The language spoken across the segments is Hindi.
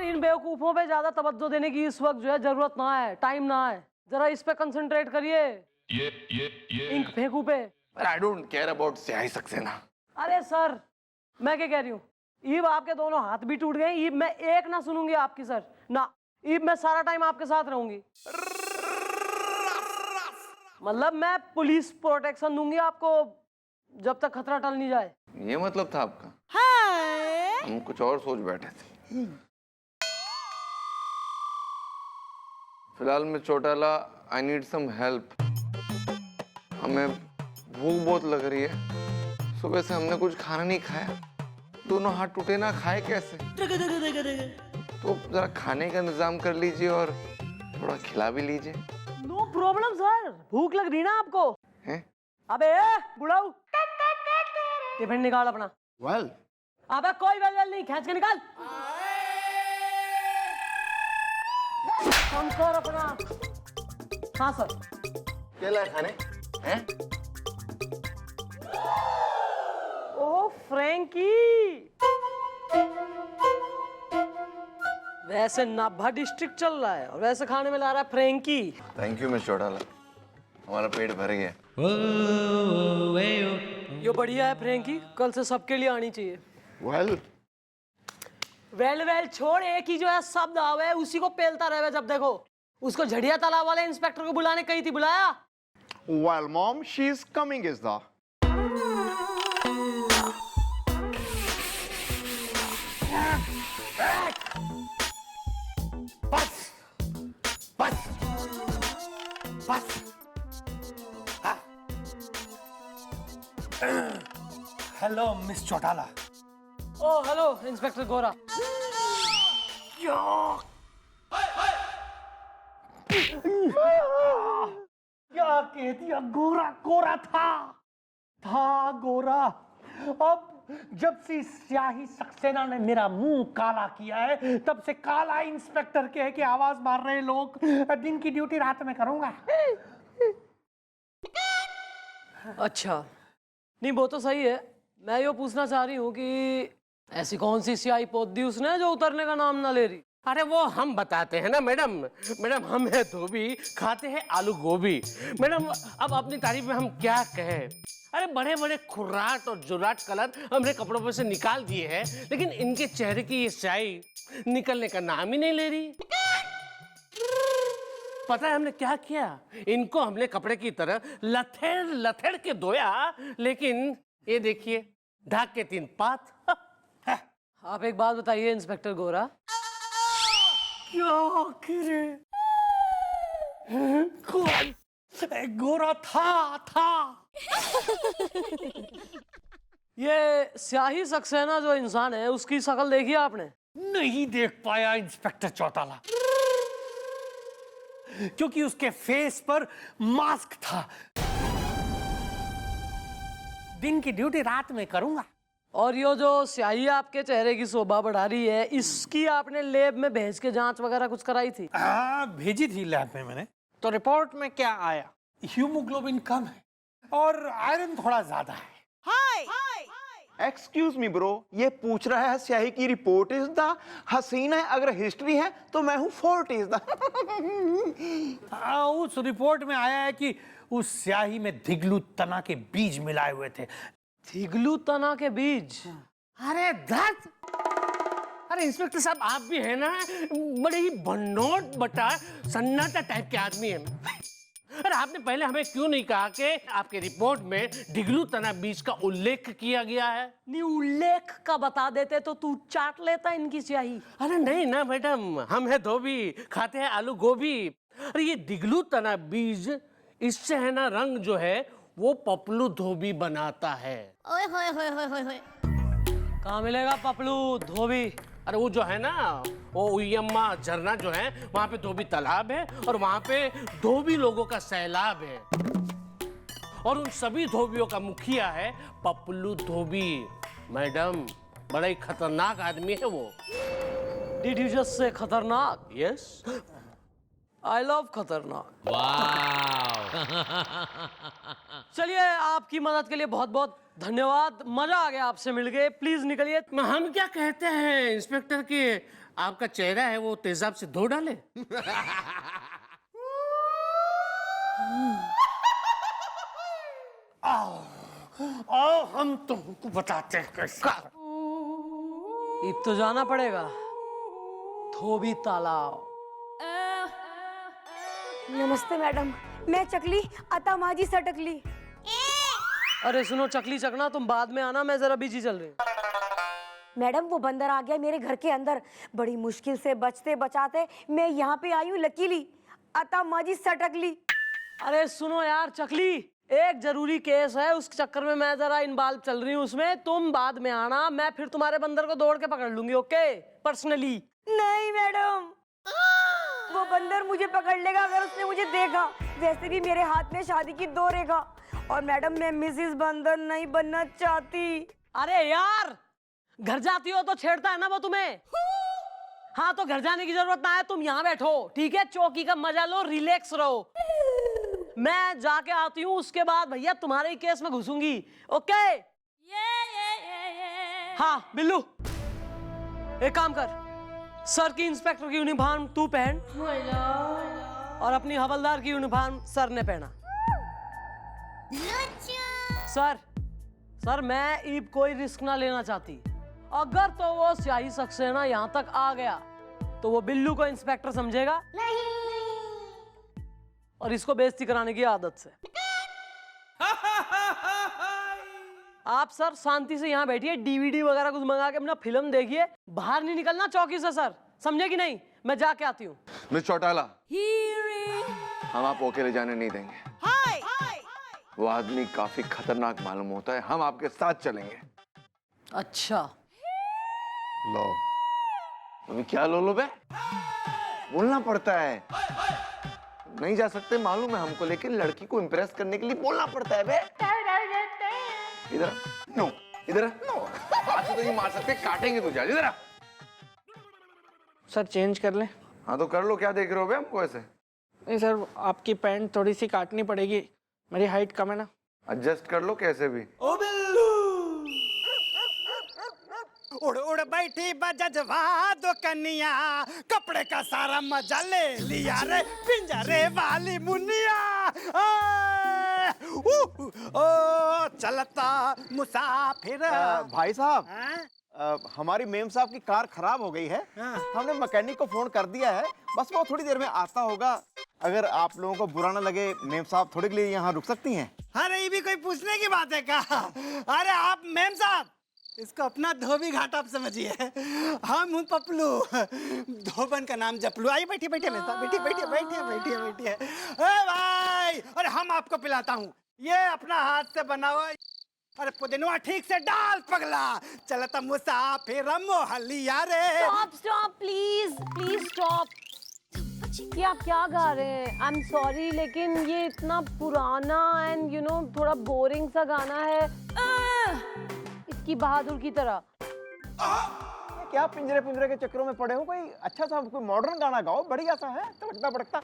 इन बेवकूफों पे ज्यादा तवज्जो देने की इस वक्त जो है जरूरत ना है, टाइम ना है। जरा इस पे कंसंट्रेट करिए। इंक फेंकू पे। आई डोंट केयर अबाउट स्याही सक्सेना। अरे सर, मैं क्या कह रही हूँ, ईब आपके दोनों हाथ भी टूट गए। ईब मैं एक ना सुनूंगी आपकी सर ना। ईब मैं सारा टाइम आपके साथ रहूंगी। मतलब मैं पुलिस प्रोटेक्शन दूंगी आपको जब तक खतरा टल नहीं जाए। ये मतलब था आपका? हम कुछ और सोच बैठे थे। फिलहाल मैं Chautala, I need some help. हमें भूख बहुत लग रही है। सुबह से हमने कुछ खाना नहीं खाया। दोनों हाथ टूटे ना, खाए कैसे? तो जरा खाने का इंतजाम कर लीजिए और थोड़ा खिला भी लीजिए। नो प्रॉब्लम सर, भूख लग रही ना आपको? हैं? अबे बुढ़ाऊ, टिफिन निकाल अपना। वेल, अबे कोई वेल नहीं, खींच के निकाल। कम कर अपना। हाँ सर। क्या लाए खाने? हैं? ओ फ्रैंकी, वैसे नाभा डिस्ट्रिक्ट चल रहा है और वैसे खाने में ला रहा है Frankie. Thank you miss Chautala, हमारा पेट भर गया। ये बढ़िया है फ्रैंकी, कल से सबके लिए आनी चाहिए। वेल वेल छोड़, एक ही जो है शब्द आवे उसी को पेलता रहे। जब देखो उसको झड़िया तालाब वाले इंस्पेक्टर को बुलाने कही थी, बुलाया? Well, Mom, she's coming, is the. बस बस बस। Hello miss Chautala. ओ हेलो इंस्पेक्टर गोरा। क्या कह दिया? गोरा गोरा था गोरा। अब जब से स्याही सक्सेना ने मेरा मुंह काला किया है तब से काला इंस्पेक्टर कह के आवाज मार रहे लोग। दिन की ड्यूटी रात में करूंगा। अच्छा, नहीं वो तो सही है। मैं ये पूछना चाह रही हूँ कि ऐसी कौन सी स्याही पोत दी उसने जो उतरने का नाम ना ले रही? अरे वो हम बताते हैं ना मैडम। मैडम हम है धोबी, खाते हैं आलू गोभी। मैडम अब अपनी तारीफ में हम क्या कहें। अरे बड़े बड़े खुर्राट और जुराट कलर हमने कपड़ों पर से निकाल दिए हैं, लेकिन इनके चेहरे की ये स्याही निकलने का नाम ही नहीं ले रही। पता है हमने क्या किया? इनको हमने कपड़े की तरह लथेड़ लथेड़ के धोया, लेकिन ये देखिए ढाक के 3 पात। आप एक बात बताइए इंस्पेक्टर गोरा, क्या करे? कौन? गोरा था। ये स्याही सक्सेना जो इंसान है उसकी शक्ल देखी आपने? नहीं देख पाया इंस्पेक्टर चौटाला, क्योंकि उसके फेस पर मास्क था। दिन की ड्यूटी रात में करूंगा। और ये जो स्याही आपके चेहरे की शोभा बढ़ा रही है, इसकी आपने लैब में भेज के जांच वगैरह कुछ कराई थी? हाँ, भेजी थी लैब में मैंने। तो रिपोर्ट में क्या आया? हीमोग्लोबिन कम है और आयरन थोड़ा ज्यादा है। Excuse me, bro. ये पूछ रहा है स्याही की रिपोर्ट इज द। हसीन है, अगर हिस्ट्री है तो मैं हूँ 40 इज द। उस रिपोर्ट में आया है कि उस स्याही में धिगलू तना के बीज मिलाए हुए थे। थिगलू तना के बीज? अरे धत! अरे इंस्पेक्टर साहब आप भी है ना, बड़े ही भंडोट बटा सन्नाटा टाइप के आदमी हैं। अरे आपने पहले हमें क्यों नहीं कहा कि आपके रिपोर्ट में ढिगलू तना बीज का उल्लेख किया गया है? नहीं, उल्लेख का बता देते तो तू चाट लेता इनकी स्याही। अरे नहीं ना मैडम, हम है धोबी, खाते हैं आलू गोभी। अरे ये ढिगलू तना बीज, इससे है ना रंग जो है वो पपलू धोबी बनाता है। ओए होए होए होए होए होए। कहाँ मिलेगा पपलू धोबी? अरे वो जो है ना, वो उयम्मा झरना जो है, वहाँ पे धोबी तालाब है और वहाँ पे धोबी लोगों का सैलाब है। और उन सभी धोबियों का मुखिया है पपलू धोबी। मैडम बड़ा ही खतरनाक आदमी है वो। डिड यू जस्ट से खतरनाक? यस, आई लव खतरनाक। चलिए, आपकी मदद के लिए बहुत बहुत धन्यवाद, मजा आ गया आपसे मिलके। प्लीज निकलिए। हम क्या कहते हैं इंस्पेक्टर कि आपका चेहरा है वो तेजाब से धो डाले। आओ हम तुमको बताते हैं कैसे। अब तो जाना पड़ेगा धोबी तालाब। नमस्ते मैडम, मैं चकली अता माजी सटकली। अरे सुनो चकली चकना, तुम बाद में आना, मैं जरा बिजी चल रही हूँ। मैडम वो बंदर आ गया मेरे घर के अंदर, बड़ी मुश्किल से बचते बचाते मैं यहाँ पे आई हूँ लकीली अता माजी सटकली। अरे सुनो यार चकली, एक जरूरी केस है, उस चक्कर में मैं जरा इन्वॉल्व चल रही हूँ उसमें। तुम बाद में आना, मैं फिर तुम्हारे बंदर को दौड़ के पकड़ लूंगी, ओके? पर्सनली। नहीं मैडम, वो बंदर मुझे पकड़ लेगा अगर उसने मुझे देखा। वैसे भी मेरे हाथ में शादी की 2 रेखा, और मैडम मैं मिसेस बंदर नहीं बनना चाहती। अरे यार, घर जाती हो तो छेड़ता है ना वो तुम्हें। हाँ तो घर जाने की जरूरत ना है, तुम यहाँ बैठो, ठीक है? चौकी का मजा लो, रिलैक्स रहो। मैं जाके आती हूँ, उसके बाद भैया तुम्हारे ही केस में घुसूंगी, ओके? हाँ बिल्लू, एक काम कर, सर की इंस्पेक्टर की यूनिफॉर्म तू पहन और अपनी हवलदार की यूनिफॉर्म सर ने पहना। सर मैं ईब कोई रिस्क ना लेना चाहती। अगर तो वो स्याही सक्सेना यहाँ तक आ गया तो वो बिल्लू को इंस्पेक्टर समझेगा और इसको बेइज्जती कराने की आदत से। आप सर शांति से यहाँ बैठिए, डीवीडी वगैरह कुछ मंगा के अपना फिल्म देखिए, बाहर नहीं निकलना चौकी से सर, समझे कि नहीं? मैं जाके आती हूँ। मिस चौटाला, हम आपको अकेले जाने नहीं देंगे। वो आदमी काफी खतरनाक मालूम होता है, हम आपके साथ चलेंगे। अच्छा लो अभी क्या लो बे, बोलना पड़ता है। नहीं जा सकते मालूम है हमको, लेकिन लड़की को इम्प्रेस करने के लिए बोलना पड़ता है बे। इधर नो, इधर नो, हाथ से तो नहीं मार सकते, काटेंगे तुझे। इधर सर चेंज कर लें? हाँ तो कर लो, क्या देख रहे हो बे हमको ऐसे? नहीं सर, आपकी पैंट थोड़ी सी काटनी पड़ेगी, मेरी हाइट कम है ना। एडजस्ट कर लो कैसे भी। ओ बिल्लू उड़ उड़ बैठी बजवा दो कन्या, कपड़े का सारा मजा ले लिया रे पिंजरे वाली मुनिया। ओ चलता मुसाफिर। भाई साहब, हमारी मेम साहब की कार खराब हो गई है। हमने मैकेनिक को फोन कर दिया है, बस वो थोड़ी देर में आता होगा। अगर आप लोगों को बुरा ना लगे, मेम साहब थोड़ी के लिए यहाँ रुक सकती हैं। अरे ये भी कोई पूछने की बात है क्या? अरे आप मेम साहब, इसको अपना धोबी घाट आप समझिए, हम हूँ पपलू, धोबन का नाम जपलू। आइए बैठिए बैठिए मेरे साथ, बैठिए बैठिए बैठिए बैठिए बैठिए। ए भाई, अरे हम आपको पिलाता हूँ, ये अपना हाथ से बना हुआ। अरे पुदीनवा ठीक से डाल पगला, चलता मुसाफिर मोहल्लिया रे। Stop please, please stop. ये आप क्या गा रहे हैं? आई एम सॉरी, लेकिन ये इतना पुराना एंड यू नो थोड़ा बोरिंग सा गाना है, इसकी बहादुर की तरह। क्या पिंजरे पिंजरे के चक्करों में पड़े हो? कोई अच्छा सा कोई मॉडर्न गाना गाओ, बढ़िया सा है, तड़कता भड़कता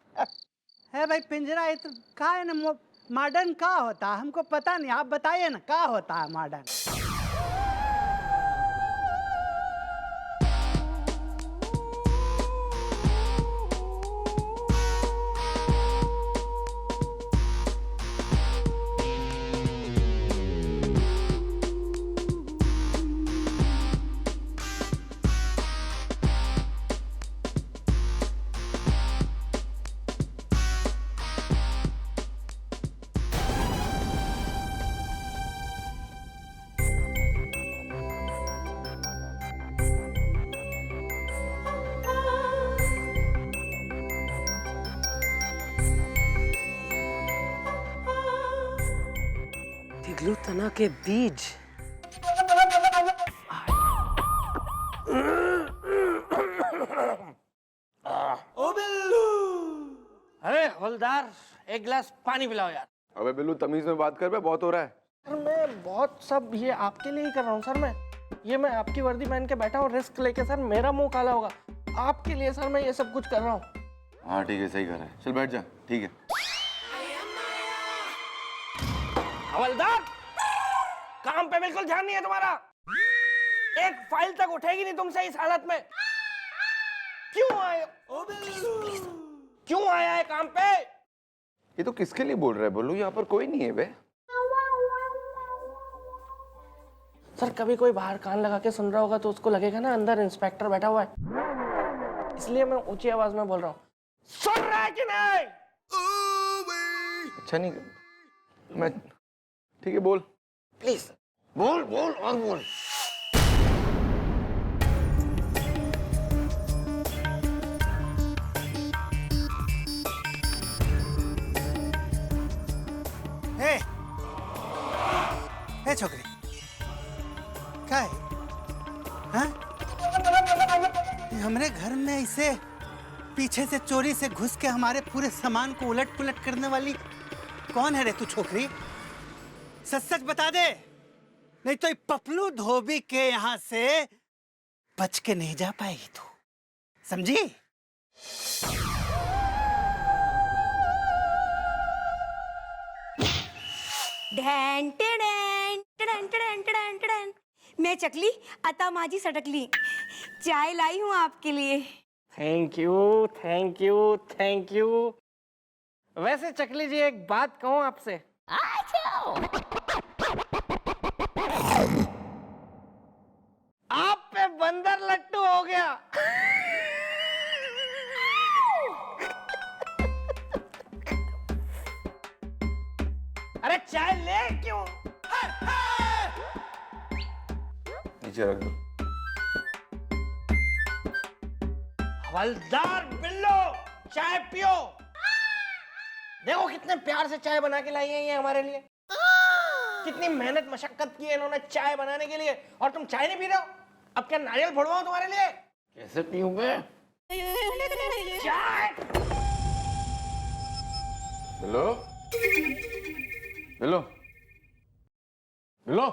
है। भाई पिंजरा ये तो का है ना, मॉडर्न का होता है हमको पता नहीं, आप बताइए ना का होता है मॉडर्न। तिगलू तना के बीज। ओ बिल्लू, अरे हवलदार, एक गिलास पानी पिलाओ यार। अबे बिल्लू तमीज में बात कर बे, बहुत हो रहा है। सर मैं बहुत सब ये आपके लिए ही कर रहा हूँ सर। मैं आपकी वर्दी पहन के बैठा हूँ रिस्क लेके सर, मेरा मुंह काला होगा आपके लिए सर, मैं ये सब कुछ कर रहा हूँ। हाँ ठीक है, सही कर रहा है, चल बैठ जा। ठीक है हवलदार, काम पे बिल्कुल ध्यान नहीं है तुम्हारा। एक फाइल तक उठेगी नहीं तुमसे इस हालत में। क्यों आए हो? क्यों आया है काम पे? ये तो किसके लिए बोल रहा है? बोलो यहाँ पर कोई नहीं है बे। सर कभी कोई बाहर कान लगा के सुन रहा होगा तो उसको लगेगा ना अंदर इंस्पेक्टर बैठा हुआ है, इसलिए मैं ऊंची आवाज में बोल रहा हूँ। सुन रहा है कि नहीं? अच्छा नहीं, मैं ठीक है, बोल प्लीज बोल बोल और बोल। ए छोकरी क्या है? हाँ? हमरे घर में ऐसे पीछे से चोरी से घुस के हमारे पूरे सामान को उलट पुलट करने वाली कौन है रे तू छोकरी? सच सच बता दे, नहीं तो ये पपलू धोबी के यहाँ से बच के नहीं जा पाएगी तू, समझी? ढॅन टिडॅन, टिडॅन, टिडॅन, टिडॅन, टिडॅन. मैं चकली आता माझी सटकली, चाय लाई हूँ आपके लिए। Thank you thank you thank you. वैसे चकली जी एक बात कहूँ आपसे, आप पे बंदर लट्टू हो गया। अरे चाय ले क्यों? नीचे रख दो। हवलदार बिल्लो, चाय पियो। देखो कितने प्यार से चाय बना के लाई है ये हमारे लिए। कितनी मेहनत मशक्कत की है इन्होंने चाय बनाने के लिए, और तुम चाय नहीं पी रहे हो? अब क्या नारियल फोड़वाऊं तुम्हारे लिए? कैसे पीऊंगे? चाय। बिल्लो बिल्लो बिल्लो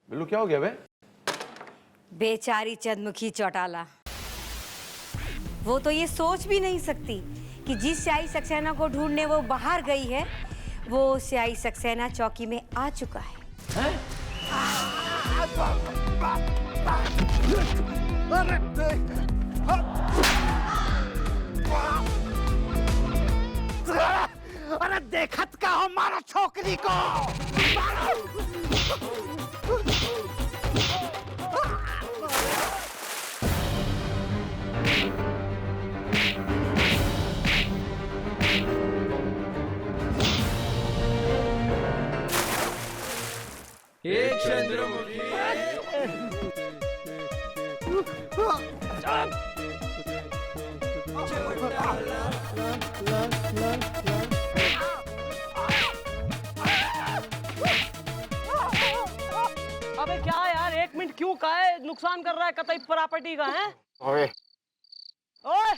बिल्लो, क्या हो गया बे? बेचारी चंद्रमुखी चौटाला, वो तो ये सोच भी नहीं सकती कि जिस स्याही सक्सेना को ढूंढने वो बाहर गई है, वो स्याही सक्सेना चौकी में आ चुका है। अरे देखत का हो, मारो छोकरी को। अबे क्या यार, 1 मिनट क्यों का है? नुकसान कर रहा है कतई प्रॉपर्टी का है। ओए ओए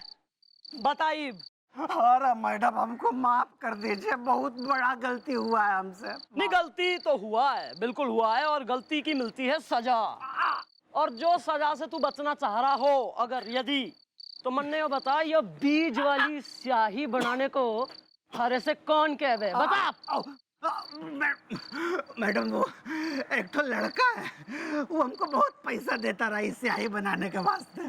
बताइए। अरे मैडम हमको माफ कर दीजिए, बहुत बड़ा गलती हुआ है हमसे। नहीं, गलती तो हुआ है, बिल्कुल हुआ है, और गलती की मिलती है सजा। और जो सजा से तू बचना चाह रहा हो अगर यदि, तो मन्ने को बता, ये बीज वाली स्याही बनाने को हरे से कौन कहवे? बता। मैडम वो एक तो लड़का है, वो हमको बहुत पैसा देता रहा इस स्याही बनाने के वास्ते।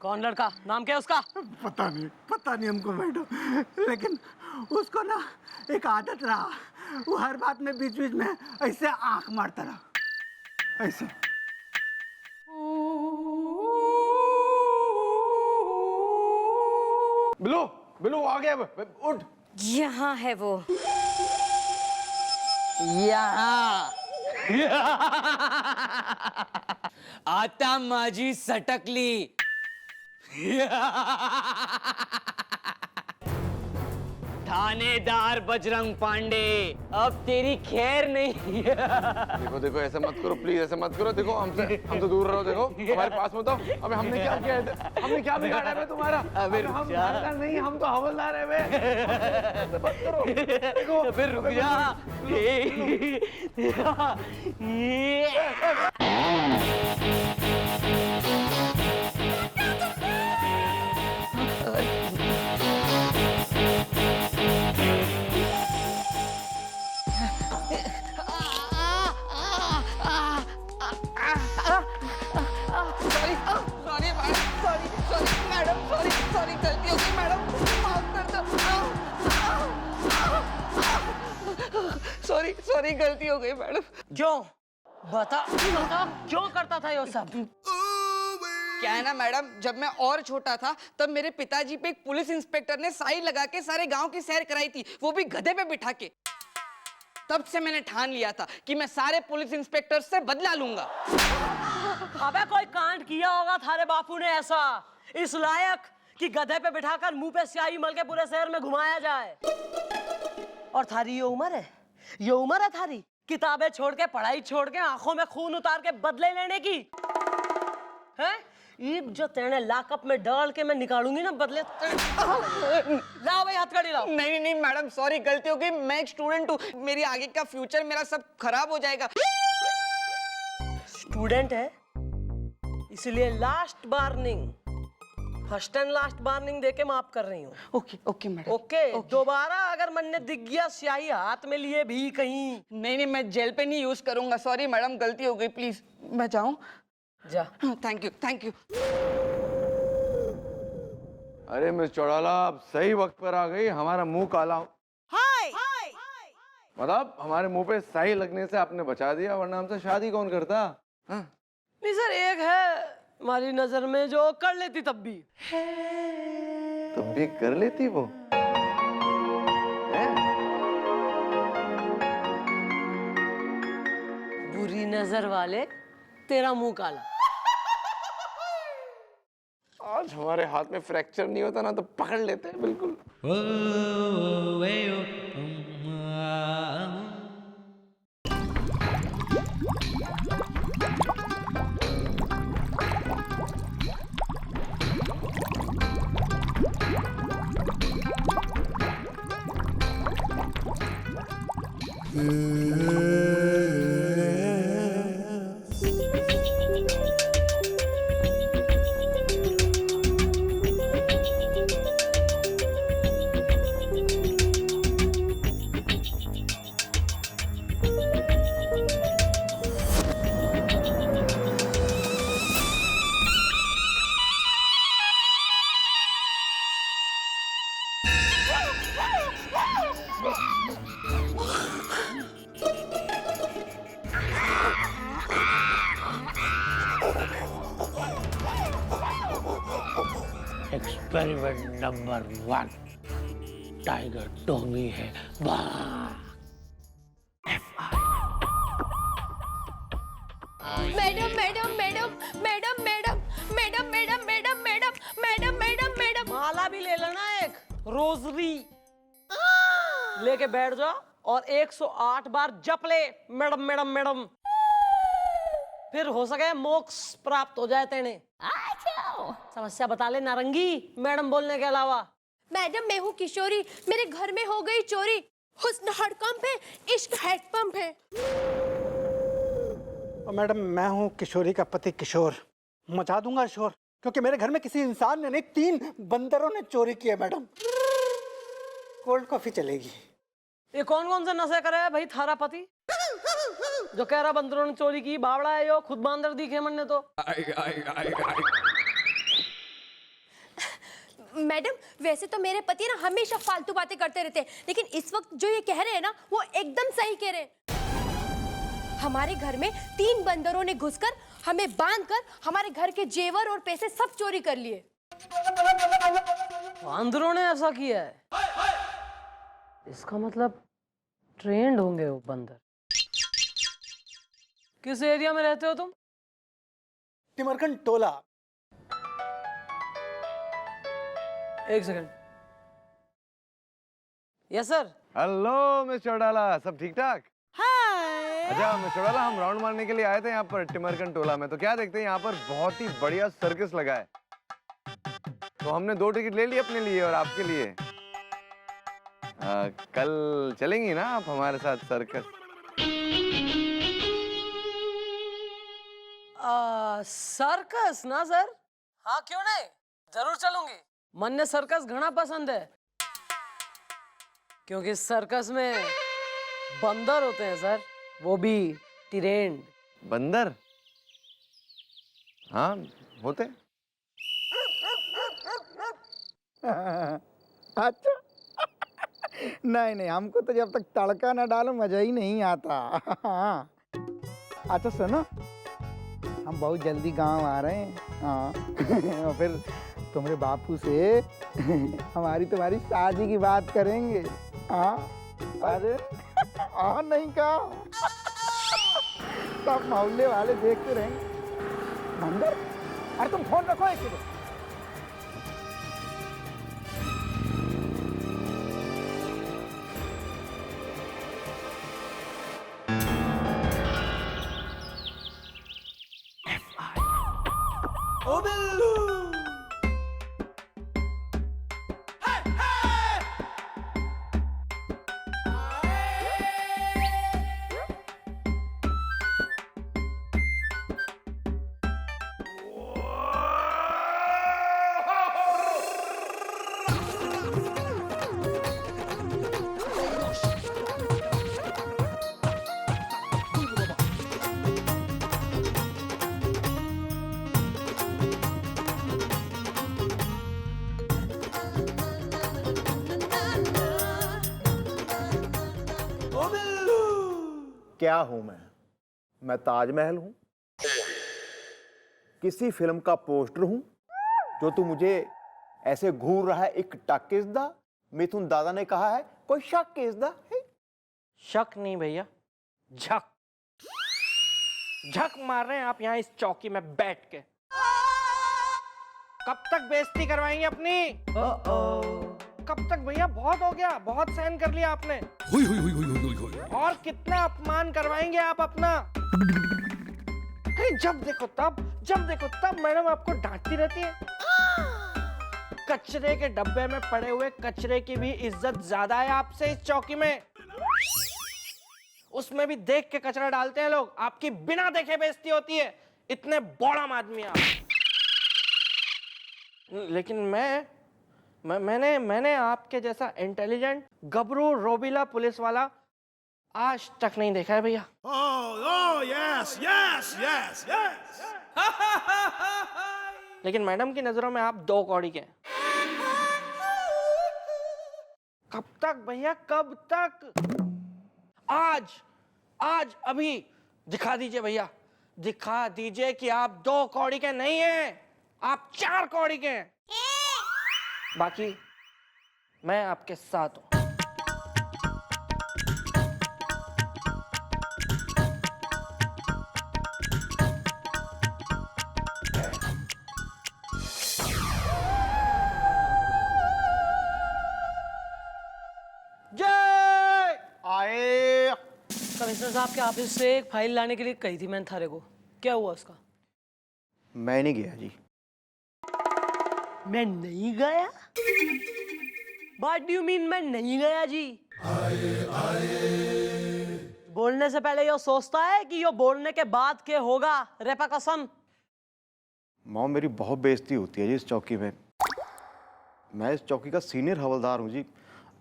कौन लड़का? नाम क्या है उसका? पता नहीं हमको मैडम, लेकिन उसको ना एक आदत रहा, वो हर बात में बीच बीच में ऐसे आंख मारता रहा, ऐसे। बिल्लो बिल्लो आ गया, उठ। यहाँ है वो। आता माझी सटकली। थानेदार बजरंग पांडे, अब तेरी खैर नहीं। देखो देखो, ऐसा मत करो प्लीज, ऐसा मत करो। देखो हमसे दूर रहो। देखो हमारे पास मत आओ। अबे हमने क्या किया है? हमने क्या बिगाड़ा है तुम्हारा? अबे हम थानेदार नहीं, हम तो हवलदार है बे। ऐसा मत करो। देखो अबे रुक जा। सॉरी गलती हो गई मैडम। क्यों? बता क्यों करता था ये सब? क्या है ना मैडम, जब मैं और छोटा था तब मेरे पिताजी पे एक पुलिस इंस्पेक्टर ने साइन लगा के सारे गांव की सैर कराई थी, वो भी गधे पे बिठा के। तब से मैंने ठान लिया था कि मैं सारे पुलिस इंस्पेक्टर से बदला लूंगा। अबे कोई कांड किया होगा थारे बापू ने ऐसा इस लायक कि गधे पे बिठाकर मुंह पे स्याही मल के पूरे शहर में घुमाया जाए। और थारी ये उम्र है, ये उम्र है थारी किताबें छोड़ के, पढ़ाई छोड़ के, आंखों में खून उतार के बदले लेने की है? ईब जो तेने लाकअप में डाल के मैं निकालूंगी ना बदले। लाओ भाई हथकड़ी लाओ। नहीं नहीं मैडम, सॉरी गलती हो गई। मैं एक स्टूडेंट हूँ, मेरी आगे का फ्यूचर मेरा सब खराब हो जाएगा। स्टूडेंट है इसलिए last warning, first and last warning देके माफ कर रही हूँ। Okay okay madam. ओके दोबारा अगर मन ने दिख गया स्याही हाथ में लिए भी कहीं। नहीं नहीं, मैं जेल पे नहीं यूज करूंगा। सॉरी मैडम, गलती हो गई, प्लीज मैं जाऊं? जा। Thank you thank you. अरे मिस चौड़ाला, आप सही वक्त पर आ गई। हमारा मुंह काला मतलब हमारे मुंह पे स्याही लगने से आपने बचा दिया, वरना हमसे शादी कौन करता? हाँ? नहीं सर, एक है हमारी नजर में जो कर लेती तब भी। तब भी कर लेती वो है? बुरी नजर वाले तेरा मुंह काला। आज हमारे हाथ में फ्रैक्चर नहीं होता ना तो पकड़ लेते हैं बिल्कुल। एक्सपेरिमेंट नंबर 1 टाइगर टॉमी है। Madam madam madam madam madam madam madam madam madam madam madam madam. माला भी ले लेना, एक रोजरी लेके बैठ जाओ और 108 बार जप ले मैडम मैडम मैडम। फिर हो सके मोक्ष प्राप्त हो जाए तेने। समस्या बता ले नारंगी, मैडम बोलने के अलावा। मैडम मैं हूँ किशोरी, मेरे घर में हो गई चोरी। हुस्न हड़कंप है, इश्क हैंडपंप है। और मैडम मैं हूँ किशोरी का पति किशोर, मचा दूंगा शोर, क्योंकि मेरे घर में किसी इंसान ने नहीं 3 बंदरों ने चोरी की है मैडम। कोल्ड कॉफी चलेगी। ये कौन कौन से नशे करे है भाई थारा पति जो कह रहा बंदरों ने चोरी की? बावड़ा है यो, खुद बंदर दिखे मन ने तो। मैडम वैसे तो मेरे पति ना हमेशा फालतू बातें करते रहते हैं, लेकिन इस वक्त जो ये कह रहे हैं ना वो एकदम सही कह रहे हैं। हमारे घर में 3 बंदरों ने घुसकर हमें बांधकर हमारे घर के जेवर और पैसे सब चोरी कर लिए। बंदरों ने ऐसा किया है? इसका मतलब ट्रेंड होंगे वो बंदर। किस एरिया में रहते हो तुम? टिमरकन टोला। एक second. Yes sir. Hello miss Chautala, सब ठीक ठाक? अच्छा मिस चौड़ाला, हम राउंड मारने के लिए आए थे यहाँ पर टिमरकन टोला में। तो क्या देखते हैं यहाँ पर बहुत ही बढ़िया सर्कस लगा है, तो हमने 2 टिकट ले ली अपने लिए और आपके लिए। कल चलेंगी ना आप हमारे साथ सर्कस? सर्कस ना सर? हाँ क्यों नहीं, जरूर चलूंगी। मन ने सर्कस घना पसंद है, क्योंकि सर्कस में बंदर होते हैं सर, वो भी ट्रेंड। बंदर? हाँ होते। अच्छा नहीं नहीं, हमको तो जब तक तड़का ना डालो मजा ही नहीं आता। अच्छा सुनो, हम बहुत जल्दी गांव आ रहे हैं। हाँ और फिर तुम्हारे बापू से हमारी तुम्हारी शादी की बात करेंगे। हाँ अरे हाँ नहीं कहा, सब मोहल्ले वाले देखते रहेंगे। मंदिर, अरे तुम फोन रखो एक सेकंड। क्या हूं मैं ताजमहल हूं? किसी फिल्म का पोस्टर हूं जो तू मुझे ऐसे घूर रहा है? एक टक इज द, मिथुन दादा ने कहा है कोई शक इज द। शक नहीं भैया, झक झक मार रहे हैं आप यहाँ इस चौकी में बैठ के। कब तक बेइज्जती करवाएंगे अपनी? कब तक भैया? बहुत हो गया, बहुत सहन कर लिया आपने। और कितना अपमान करवाएंगे आप अपना? अरे जब देखो तब मैडम आपको डांटती रहती है। कचरे के डब्बे में पड़े हुए कचरे की भी इज्जत ज्यादा है आपसे इस चौकी में। उसमें भी देख के कचरा डालते हैं लोग, आपकी बिना देखे बेइज्जती होती है। इतने बौड़म आदमी आप। लेकिन मैंने आपके जैसा इंटेलिजेंट गबरू रोबिला पुलिस वाला आज तक नहीं देखा है भैया। लेकिन मैडम की नजरों में आप 2 कौड़ी के। कब तक भैया, कब तक? आज अभी दिखा दीजिए भैया, दिखा दीजिए कि आप 2 कौड़ी के नहीं हैं, आप 4 कौड़ी के हैं। बाकी मैं आपके साथ हूं। जय आए। कमिश्नर साहब के ऑफिस से एक फाइल लाने के लिए कही थी मैंने थारे को, क्या हुआ उसका? मैं नहीं गया जी। मैं नहीं गया? What do you mean मैं नहीं गया जी? बोलने से पहले यो सोचता है कि यो बोलने के बाद क्या होगा, रेपकसन? मॉम मेरी बहुत बेइज्जती होती है जी इस चौकी में। मैं इस चौकी का सीनियर हवलदार हूँ जी,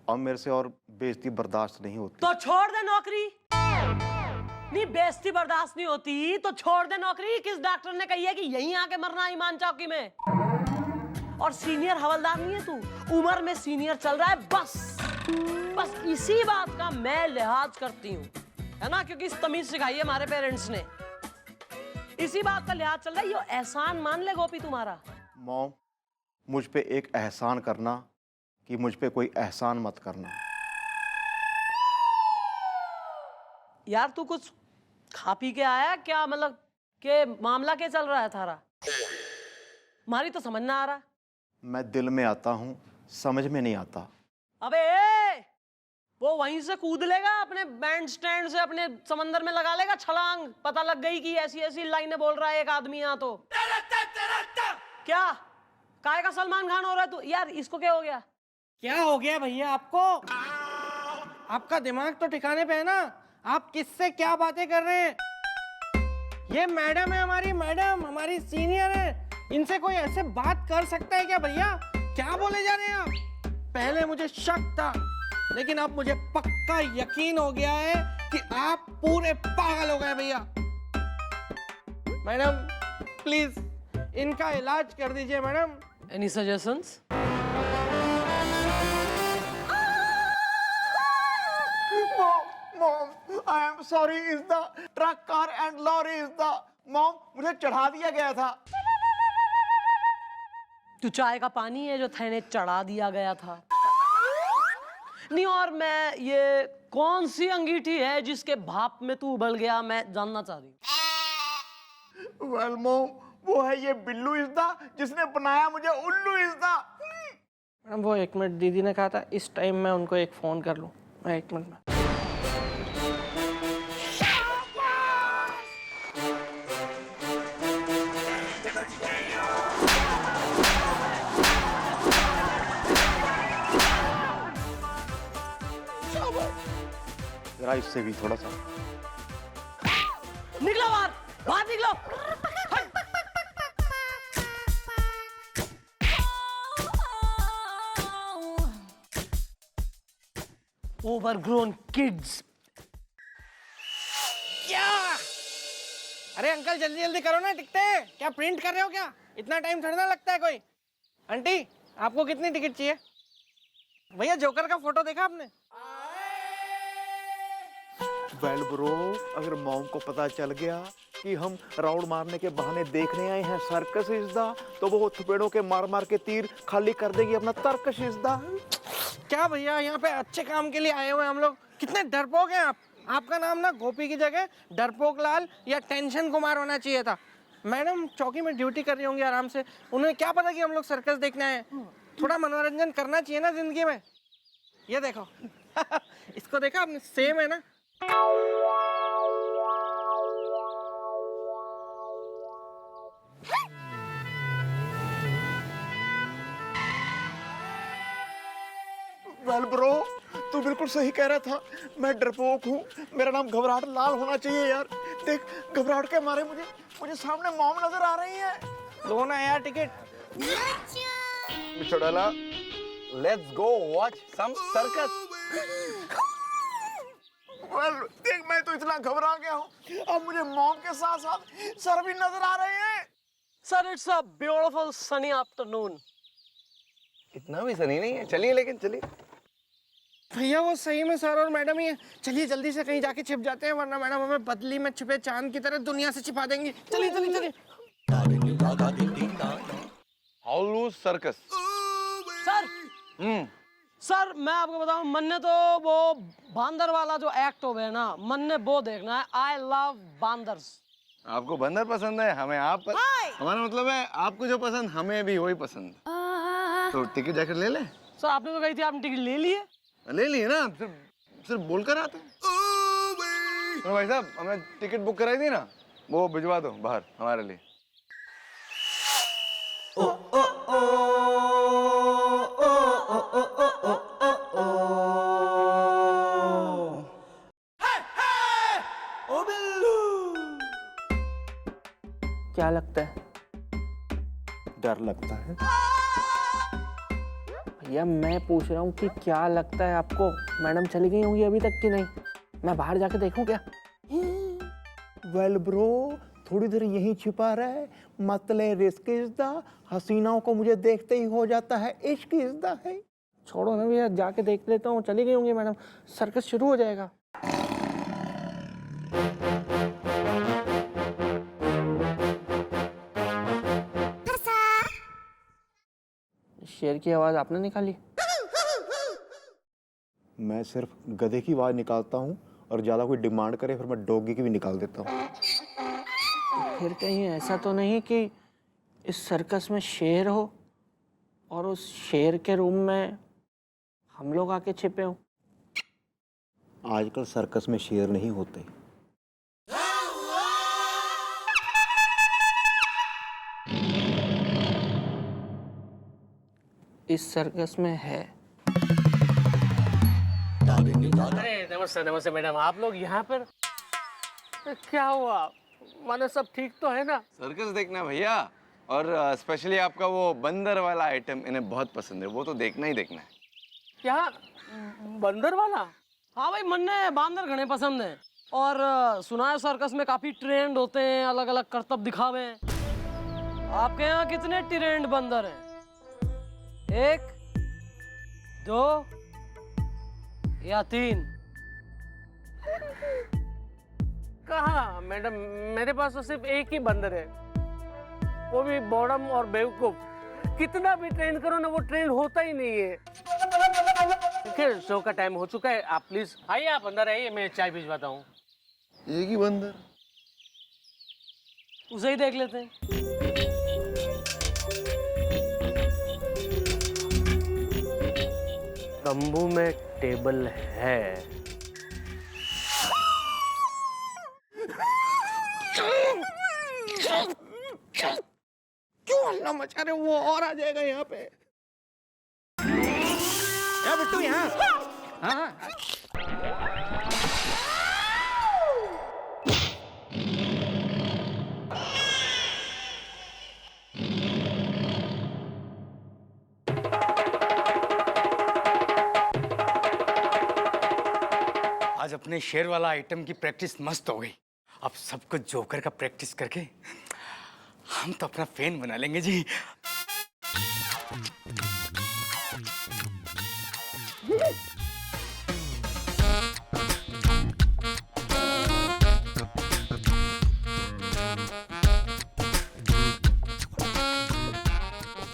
अब मेरे से और बेइज्जती बर्दाश्त नहीं होती। तो छोड़ दे नौकरी। नहीं बेइज्जती बर्दाश्त नहीं होती तो छोड़ दे नौकरी। किस डॉक्टर ने कही है कि यहीं आके मरना ईमान चौकी में? और सीनियर हवलदार नहीं है तू, उम्र में सीनियर चल रहा है बस इसी बात का मैं लिहाज करती हूँ, है ना? क्योंकि इस तमीज सिखाई है हमारे पेरेंट्स ने, इसी बात का लिहाज चल रहा है। ये एहसान मान ले गोपी तुम्हारा। मॉम मुझ पे एक एहसान करना कि मुझ पे कोई एहसान मत करना। यार तू कुछ खा पी के आया क्या? मतलब के मामला क्या चल रहा है थारा? हमारी तो समझ ना आ रहा। मैं दिल में आता हूँ, समझ में नहीं आता। अबे वो वहीं से कूद लेगा अपने बैंड स्टैंड से, अपने समंदर में लगा लेगा छलांग। पता लग गई कि ऐसी ऐसी लाइनें बोल रहा है एक आदमी यहाँ तो। क्या काय का सलमान खान हो रहा है तू? यार इसको क्या हो गया? क्या हो गया भैया आपको? आपका दिमाग तो ठिकाने पे है ना? आप किससे क्या बातें कर रहे हैं? ये मैडम है हमारी, मैडम हमारी सीनियर है। इनसे कोई ऐसे बात कर सकता है क्या भैया? क्या बोले जा रहे हैं आप? पहले मुझे शक था, लेकिन अब मुझे पक्का यकीन हो गया है कि आप पूरे पागल हो गए भैया। मैडम प्लीज इनका इलाज कर दीजिए madam. Any suggestions? I am sorry is the truck car and lorry is the mom, मुझे चढ़ा दिया गया था। तू चाय का पानी है जो थाने चढ़ा दिया गया था। नहीं, और मैं ये कौन सी अंगीठी है जिसके भाप में तू उबल गया, मैं जानना चाह रही हूँ। वेल मॉम, वो है ये बिल्लू इज द जिसने बनाया मुझे उल्लू इज द। मैडम वो 1 मिनट, दीदी ने कहा था इस टाइम मैं उनको एक फोन कर लूं। मैं 1 मिनट में। जरा इससे भी थोड़ा सा निकलो बाहर, बाहर निकलो। Overgrown kids. क्या? अरे अंकल जल्दी जल्दी करो ना, टिकटें हैं। क्या प्रिंट कर रहे हो क्या? इतना टाइम थोड़ा ना लगता है कोई। आंटी आपको कितनी टिकट चाहिए? भैया जोकर का फोटो देखा आपने? वेल ब्रो, अगर मॉम को पता चल गया कि हम राउंड मारने के बहाने देखने आए हैं सर्कस इज द, तो वो थपेड़ों के मार मार के तीर खाली कर देगी अपना तर्कश इज द। क्या भैया, यहाँ पे अच्छे काम के लिए आए हुए हम लोग। कितने डरपोक हैं आप। आपका नाम ना गोपी की जगह डरपोक लाल या टेंशन कुमार होना चाहिए था। मैडम चौकी में ड्यूटी कर रही होंगी आराम से, उन्हें क्या पता कि हम लोग सर्कस देखने आए हैं। थोड़ा मनोरंजन करना चाहिए ना जिंदगी में। ये देखो इसको देखा आपने, सेम है ना। वेल ब्रो, तू बिल्कुल सही कह रहा था। मैं डरपोक हूँ, मेरा नाम घबराहट लाल होना चाहिए यार। देख, घबराहट के मारे मुझे सामने मॉम नजर आ रही है। लो ना यार ticket. Chautala, let's go watch some circus. Well देख, मैं तो इतना घबरा गया हूँ, अब मुझे मॉम के साथ साथ सर भी नजर आ रहे हैं। Sir it's a beautiful Sunny afternoon. इतना भी सनी नहीं है, चलिए लेकिन चलिए। भैया वो सही में सर और मैडम ही है। चलिए जल्दी से कहीं जाके छिप जाते हैं, वरना मैडम हमें बदली में छिपे चांद की तरह दुनिया से छिपा देंगी। चलिए चलिए चलिए। हाउलूस सर्कस। सर सर मैं आपको बताऊं, मन ने तो वो बांदर वाला जो एक्ट हो गया ना, मन ने वो देखना है। I love bandars. आपको बंदर पसंद है, हमें आप हमारा मतलब है आपको जो पसंद हमें भी वही पसंद। तो टिकट जाकर ले ले। सर आपने तो कही थी, आपने टिकट ले लिए। ले लिए ना, सिर्फ बोलकर आते हैं। तो भाई साहब, हमने टिकट बुक कराई थी ना, वो भिजवा दो बाहर हमारे लिए। क्या लगता है? डर लगता है। भैया मैं पूछ रहा हूँ कि क्या लगता है आपको? मैडम चली गई होंगी अभी तक कि नहीं? मैं बाहर जाके देखूं क्या? वेल ब्रो, थोड़ी देर यहीं छिपा रहे, मतलब रिस्क इज द। हसीनाओं को मुझे देखते ही हो जाता है इश्क इज द है। छोड़ो ना भैया, जाके देख लेता हूँ। चली गई होंगी मैडम, सर्कस शुरू हो जाएगा। शेर की आवाज आपने निकाली? मैं सिर्फ गधे की आवाज निकालता हूँ, और ज्यादा कोई डिमांड करे फिर मैं डॉगी की भी निकाल देता हूँ। फिर कहीं ऐसा तो नहीं कि इस सर्कस में शेर हो और उस शेर के रूम में हम लोग आके छिपे हो? आजकल सर्कस में शेर नहीं होते। इस सर्कस में है। अरे नमस्ते नमस्ते मैडम, आप लोग यहाँ पर? क्या हुआ, मानो सब ठीक तो है ना? सर्कस देखना भैया, और स्पेशली आपका वो बंदर वाला आइटम इन्हें बहुत पसंद है, वो तो देखना ही देखना है। क्या बंदर वाला? हाँ भाई, मन ने बांदर घने पसंद है। और सुना है सर्कस में काफी ट्रेंड होते हैं, अलग अलग करतब दिखावे हैं। आपके यहाँ कितने ट्रेंड बंदर हैं? 1 2 या 3? कहाँ मैडम, मेरे पास तो सिर्फ एक ही बंदर है, वो भी बॉडम और बेवकूफ। कितना भी ट्रेन करो ना, वो ट्रेन होता ही नहीं है। देखिए शो का टाइम हो चुका है, आप प्लीज आइए, आप अंदर आइए, मैं चाय भिजवाता हूँ। एक ही बंदर? उसे ही देख लेते हैं। तंबू में टेबल है। क्यों हल्ला मचा रहे हो? वो और आ जाएगा यहाँ पे। क्या बिट्टू यहाँ? हाँ। आज अपने शेर वाला आइटम की प्रैक्टिस मस्त हो गई। अब सबको जोकर का प्रैक्टिस करके हम तो अपना फैन बना लेंगे जी।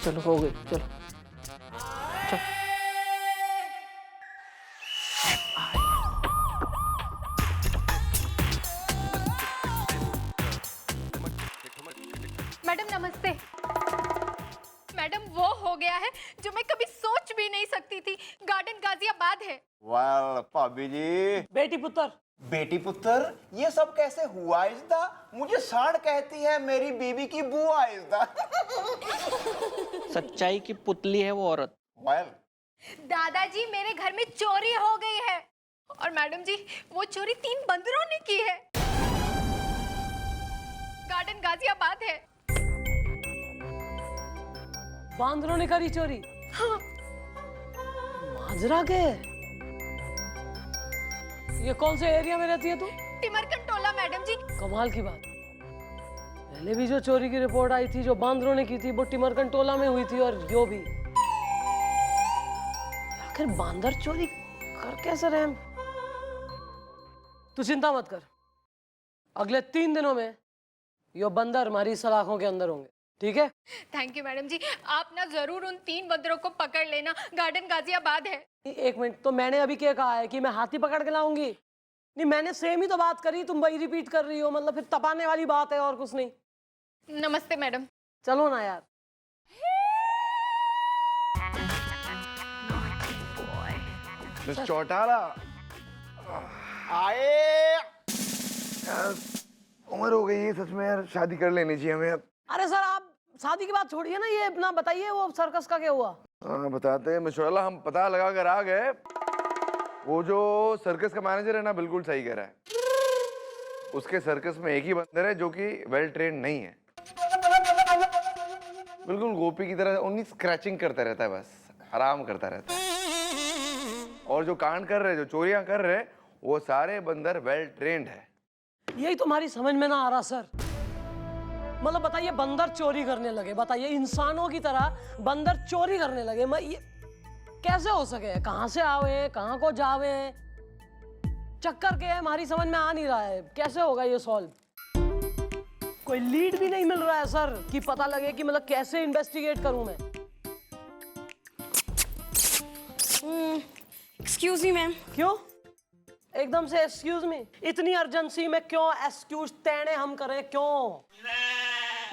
चलो हो गई, चलो चल। मैडम नमस्ते। मैडम वो हो गया है जो मैं कभी सोच भी नहीं सकती थी, गार्डन गाजियाबाद है। वाह भाभी जी। बेटी पुत्र। बेटी पुत्र ये सब कैसे हुआ इज़दा? मुझे साड़ कहती है मेरी बीबी की बुआ इज़दा। सच्चाई की पुतली है वो औरत। दादाजी मेरे घर में चोरी हो गई है, और मैडम जी वो चोरी 3 बंदरों ने की है। गार्डन गाजियाबाद है। बांदरों ने करी चोरी? हाँ। माजरा के? ये कौन से एरिया में रहती है तू? टिमरकन टोला मैडम जी। कमाल की बात। पहले भी जो चोरी की रिपोर्ट आई थी जो बांदरों ने की थी वो टिमरकन टोला में हुई थी, और यो भी। आखिर बांदर चोरी कर कैसे रहे? तू चिंता मत कर, अगले 3 दिनों में यो बंदर हमारी सलाखों के अंदर होंगे, ठीक है? थैंक यू मैडम जी, आप ना जरूर उन 3 बंदरों को पकड़ लेना। गार्डन गाजियाबाद है। 1 मिनट, तो मैंने अभी क्या कहा है कि मैं हाथी पकड़ के लाऊंगी? नहीं, मैंने सेम ही तो बात करी, तुम वही रिपीट कर रही हो। मतलब फिर तपाने वाली बात है और कुछ नहीं। नमस्ते मैडम। चलो ना यार। मिस चौटाला आए। उम्र हो गई है सच में यार, शादी कर लेनी चाहिए हमें अब। अरे सर आप शादी की बात छोड़िए ना, ये अपना बताइए वो सर्कस का क्या हुआ? हाँ बताते हैं मिस चौटाला, हम पता लगा कर आ गए। वो जो सर्कस का मैनेजर है ना, बिल्कुल सही कह रहा है। उसके सर्कस में एक ही बंदर है जो कि वेल ट्रेंड नहीं है। बिल्कुल गोपी की तरह ओनली स्क्रैचिंग करता रहता है, बस आराम करता रहता है। और जो कांड कर रहे, जो चोरियां कर रहे, वो सारे बंदर वेल ट्रेंड है। यही तुम्हारी समझ में ना आ रहा सर। मतलब बताइए, बंदर चोरी करने लगे, बताइए इंसानों की तरह बंदर चोरी करने लगे। मैं ये कैसे हो सके? कहां से आवे, कहां को जावे, चक्कर के है, हमारी समझ में आ नहीं रहा है। कैसे होगा ये सॉल्व? कोई लीड भी नहीं मिल रहा है सर कि पता लगे कि मतलब कैसे इन्वेस्टिगेट करूं मैं। Excuse me ma'am. क्यों एकदम से एक्सक्यूज मी? इतनी अर्जेंसी में क्यों एक्सक्यूज तेने हम करें? क्यों?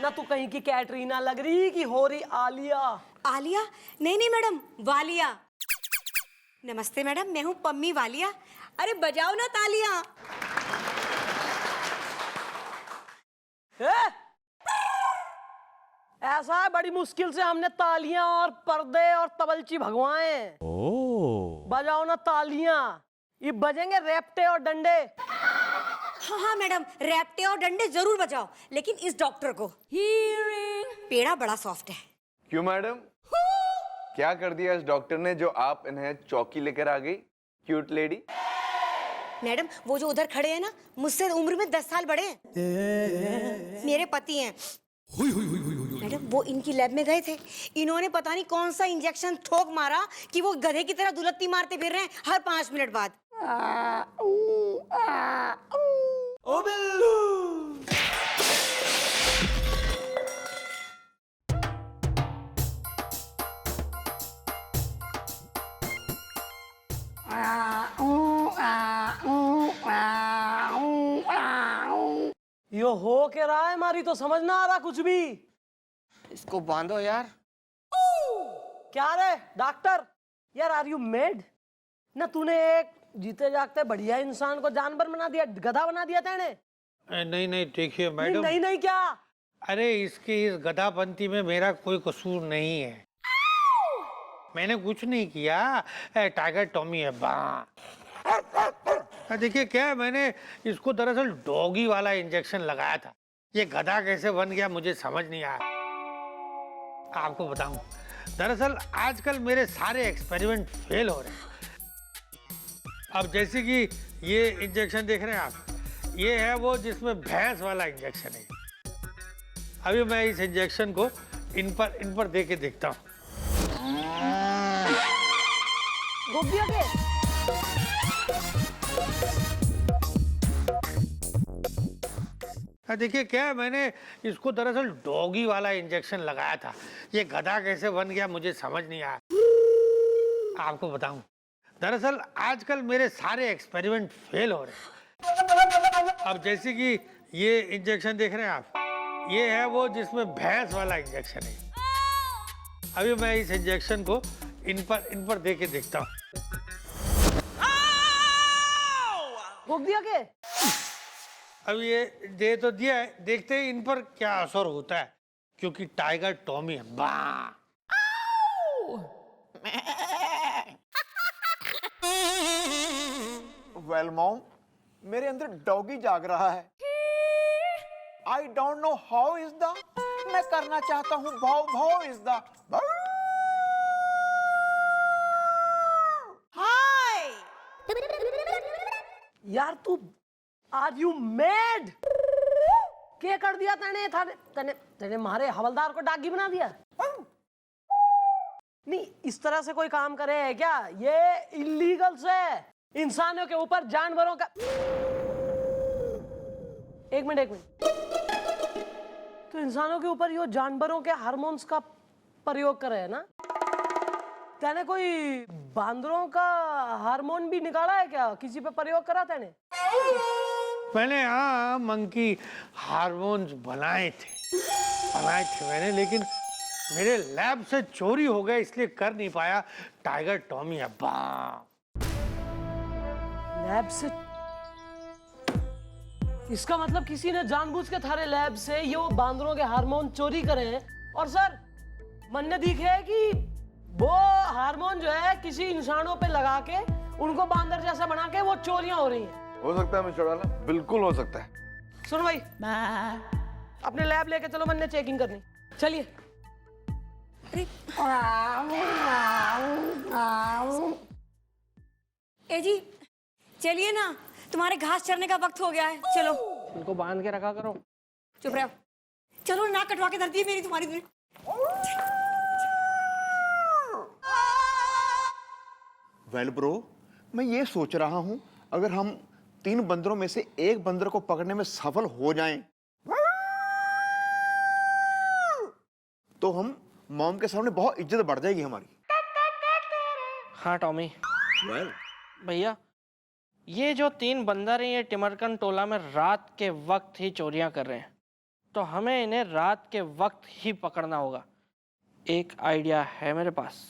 ना तू कहीं की कैटरीना लग रही कि हो रही आलिया। आलिया? नहीं नहीं मैडम, वालिया। नमस्ते मैडम, मैं हूँ पम्मी वालिया। अरे बजाओ ना तालियां। ऐसा है, बड़ी मुश्किल से हमने तालियां और पर्दे और तबलची भगवाए हैं। बजाओ ना तालियां। ये बजेंगे रेपटे और डंडे। हाँ हाँ मैडम, रैपटे और डंडे जरूर बजाओ, लेकिन इस डॉक्टर को पेड़ा बड़ा सॉफ्ट है। क्यों मैडम, क्या कर दिया इस डॉक्टर ने जो आप इन्हें चौकी लेकर आ गई? Cute lady. मैडम वो जो उधर खड़े हैं ना, मुझसे उम्र में 10 साल बड़े हैं। मेरे पति हैं। मैडम वो इनकी लैब में गए थे, इन्होंने पता नहीं कौन सा इंजेक्शन ठोक मारा कि वो गधे की तरह दुलत्ती मारते फिर रहे हैं हर 5 मिनट बाद। ओ बिल्लू। यो हो के रहा है हमारी तो समझ ना आ रहा कुछ भी। इसको बांधो यार। क्या रे डॉक्टर, यार आर यू मेड ना? तूने एक जीते जागते बढ़िया इंसान को जानवर बना दिया, गधा बना दिया तेने। नहीं नहीं देखिए मैडम। नहीं नहीं क्या? अरे इसकी इस गधापंती में मेरा कोई कसूर नहीं है। मैंने कुछ नहीं किया। टाइगर टॉमी है देखिए क्या है, मैंने इसको दरअसल डॉगी वाला इंजेक्शन लगाया था। ये गधा कैसे बन गया मुझे समझ नहीं आया। आपको बताऊं, दरअसल आजकल मेरे सारे एक्सपेरिमेंट फेल हो रहे हैं। अब जैसे कि ये इंजेक्शन देख रहे हैं आप, ये है वो जिसमें भैंस वाला इंजेक्शन है। अभी मैं इस इंजेक्शन को इन पर दे के देखता हूँ। गोपियों के देखिए क्या है, मैंने इसको दरअसल डॉगी वाला इंजेक्शन लगाया था। ये गधा कैसे बन गया मुझे समझ नहीं आया। आपको बताऊं, दरअसल आजकल मेरे सारे एक्सपेरिमेंट फेल हो रहे हैं। अब जैसे कि ये इंजेक्शन देख रहे हैं आप, ये है वो जिसमें भैंस वाला इंजेक्शन है। अभी मैं इस इंजेक्शन को इन पर दे के देखता हूँ। गोपियों के अब ये दे तो दिया है, देखते हैं इन पर क्या असर होता है, क्योंकि टाइगर टॉमी है। वेल मॉम, मेरे अंदर डॉगी जाग रहा है। I don't know how is the, मैं करना चाहता हूँ भाव भाव इज द। हाय यार तू आर यू मेड? क्या कर दिया तने? तने तने मारे हवलदार को डागी बना दिया। नहीं इस तरह से कोई काम करे है क्या? ये इलीगल से इंसानों के ऊपर जानवरों का। एक मिनट तो इंसानों के ऊपर यो जानवरों के हार्मोन्स का प्रयोग करे है ना? तने कोई बांदरों का हार्मोन भी निकाला है क्या? किसी पे प्रयोग करा तने? मैंने हाँ मंकी हार्मोन्स बनाए थे मैंने, लेकिन मेरे लैब से चोरी हो गए इसलिए कर नहीं पाया। टाइगर टॉमी अब्बा लैब से? इसका मतलब किसी ने जानबूझ के थारे लैब से ये वो बांदरों के हार्मोन चोरी करे हैं। और सर मन दिखे है कि वो हार्मोन जो है किसी इंसानों पे लगा के उनको बांदर जैसा बना के वो चोरियां हो रही हैं। हो सकता है मिस्टर वाला, बिल्कुल हो सकता है। सुनो भाई, अपने लैब लेके चलो, मैंने चेकिंग करनी। चलिए। ए जी चलिए ना, तुम्हारे घास चरने का वक्त हो गया है। चलो इनको बांध के रखा करो। चुप रहो, चलो नाक कटवा के धरती है मेरी तुम्हारी। वेल ब्रो, मैं ये सोच रहा हूं अगर हम 3 बंदरों में से एक बंदर को पकड़ने में सफल हो जाएं, तो हम मॉम के सामने बहुत इज्जत बढ़ जाएगी हमारी। हाँ टॉमी। भैया ये जो 3 बंदर हैं, ये टिमरकन टोला में रात के वक्त ही चोरियां कर रहे हैं, तो हमें इन्हें रात के वक्त ही पकड़ना होगा। एक आइडिया है मेरे पास।